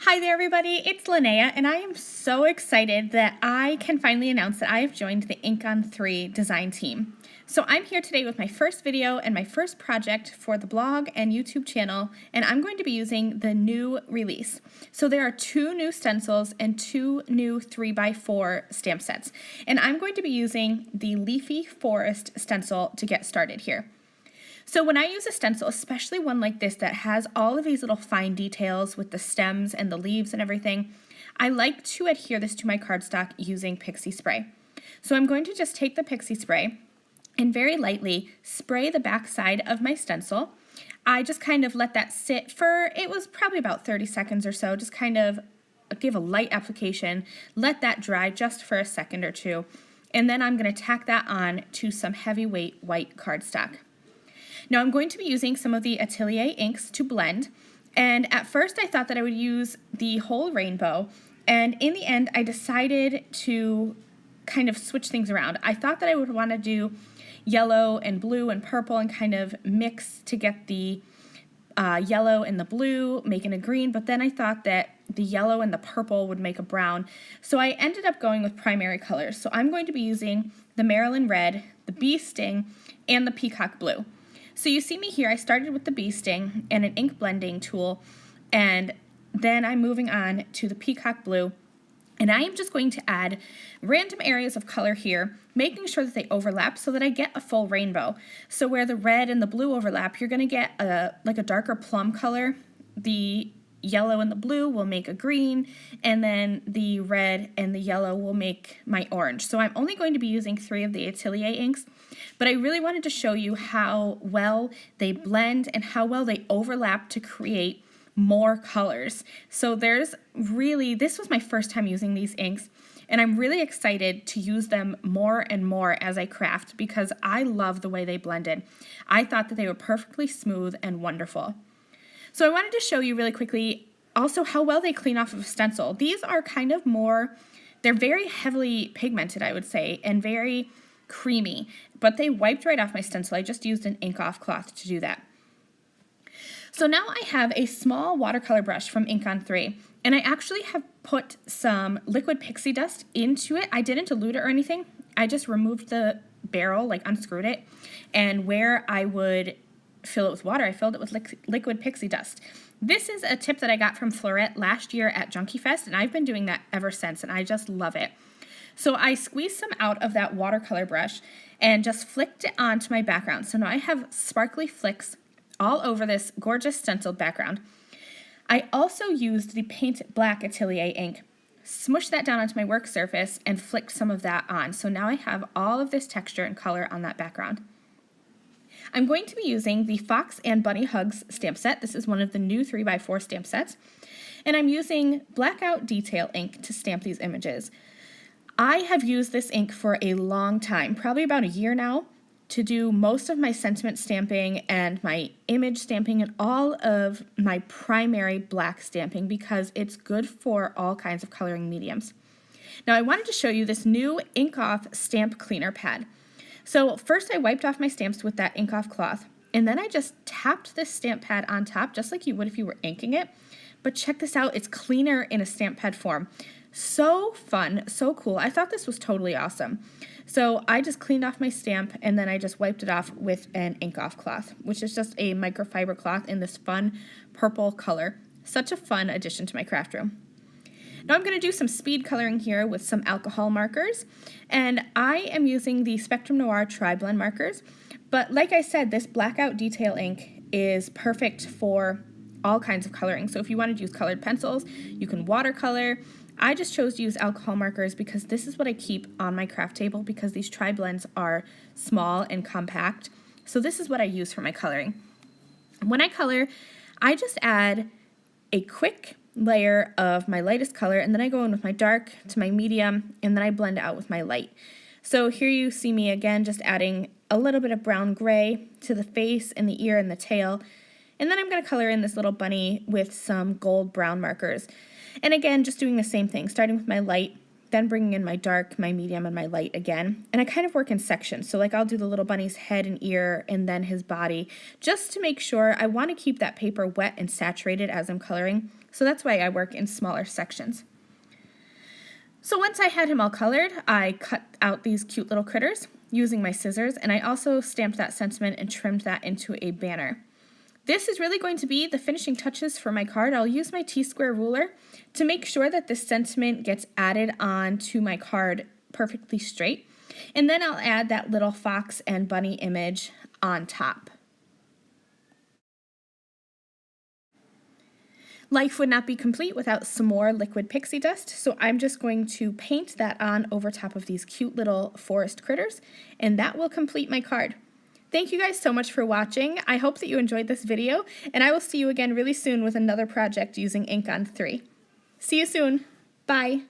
Hi there everybody, it's Lynnea and I am so excited that I can finally announce that I have joined the InkOn3 design team. So I'm here today with my first video and my first project for the blog and YouTube channel, and I'm going to be using the new release. So there are 2 new stencils and 2 new 3x4 stamp sets, and I'm going to be using the Leafy Forest stencil to get started here. So when I use a stencil, especially one like this that has all of these little fine details with the stems and the leaves and everything, I like to adhere this to my cardstock using pixie spray. So I'm going to just take the pixie spray and very lightly spray the back side of my stencil. I just kind of let that sit for, it was probably about 30 seconds or so, just kind of give a light application, let that dry just for a second or two, and then I'm going to tack that on to some heavyweight white cardstock. Now I'm going to be using some of the Atelier inks to blend, and at first I thought that I would use the whole rainbow, and in the end I decided to kind of switch things around. I thought that I would want to do yellow and blue and purple and kind of mix to get the yellow and the blue making a green, but then I thought that the yellow and the purple would make a brown, so I ended up going with primary colors. So I'm going to be using the Maryland Red, the Bee Sting, and the Peacock Blue. So you see me here, I started with the Bee Sting and an ink blending tool, and then I'm moving on to the Peacock Blue, and I am just going to add random areas of color here, making sure that they overlap so that I get a full rainbow. So where the red and the blue overlap, you're going to get like a darker plum color. The yellow and the blue will make a green, and then the red and the yellow will make my orange. So I'm only going to be using 3 of the Atelier inks, but I really wanted to show you how well they blend and how well they overlap to create more colors. So this was my first time using these inks, and I'm really excited to use them more and more as I craft because I love the way they blended. I thought that they were perfectly smooth and wonderful. So I wanted to show you really quickly also how well they clean off of a stencil. These are kind of more, they're very heavily pigmented, I would say, and very creamy, but they wiped right off my stencil. I just used an ink off cloth to do that. So now I have a small watercolor brush from InkOn3, and I actually have put some liquid pixie dust into it. I didn't dilute it or anything. I just removed the barrel, like unscrewed it, and where I would fill it with water, I filled it with liquid pixie dust. This is a tip that I got from Florette last year at Junkie Fest, and I've been doing that ever since, and I just love it. So I squeezed some out of that watercolor brush and just flicked it onto my background. So now I have sparkly flicks all over this gorgeous stenciled background. I also used the Paint Black Atelier ink, smushed that down onto my work surface, and flicked some of that on. So now I have all of this texture and color on that background. I'm going to be using the Fox and Bunny Hugs stamp set. This is one of the new 3x4 stamp sets. And I'm using Blackout Detail ink to stamp these images. I have used this ink for a long time, probably about a year now, to do most of my sentiment stamping and my image stamping and all of my primary black stamping because it's good for all kinds of coloring mediums. Now I wanted to show you this new Ink Off stamp cleaner pad. So first I wiped off my stamps with that ink off cloth, and then I just tapped this stamp pad on top just like you would if you were inking it. But check this out, it's cleaner in a stamp pad form. So fun, so cool. I thought this was totally awesome. So I just cleaned off my stamp and then I just wiped it off with an ink off cloth, which is just a microfiber cloth in this fun purple color. Such a fun addition to my craft room. Now I'm going to do some speed coloring here with some alcohol markers, and I am using the Spectrum Noir Tri-Blend markers, but like I said, this Blackout Detail ink is perfect for all kinds of coloring. So if you wanted to use colored pencils, you can watercolor. I just chose to use alcohol markers because this is what I keep on my craft table because these tri-blends are small and compact. So this is what I use for my coloring. When I color, I just add a quick layer of my lightest color, and then I go in with my dark to my medium, and then I blend it out with my light. So here you see me again just adding a little bit of brown gray to the face and the ear and the tail, and then I'm going to color in this little bunny with some gold brown markers. And again, just doing the same thing, starting with my light, then bringing in my dark, my medium, and my light again. And I kind of work in sections. So like I'll do the little bunny's head and ear and then his body, just to make sure. I want to keep that paper wet and saturated as I'm coloring. So that's why I work in smaller sections. So once I had him all colored, I cut out these cute little critters using my scissors, and I also stamped that sentiment and trimmed that into a banner. This is really going to be the finishing touches for my card. I'll use my T-square ruler to make sure that this sentiment gets added on to my card perfectly straight, and then I'll add that little fox and bunny image on top. Life would not be complete without some more liquid pixie dust, so I'm just going to paint that on over top of these cute little forest critters, and that will complete my card. Thank you guys so much for watching. I hope that you enjoyed this video, and I will see you again really soon with another project using InkOn3. See you soon. Bye.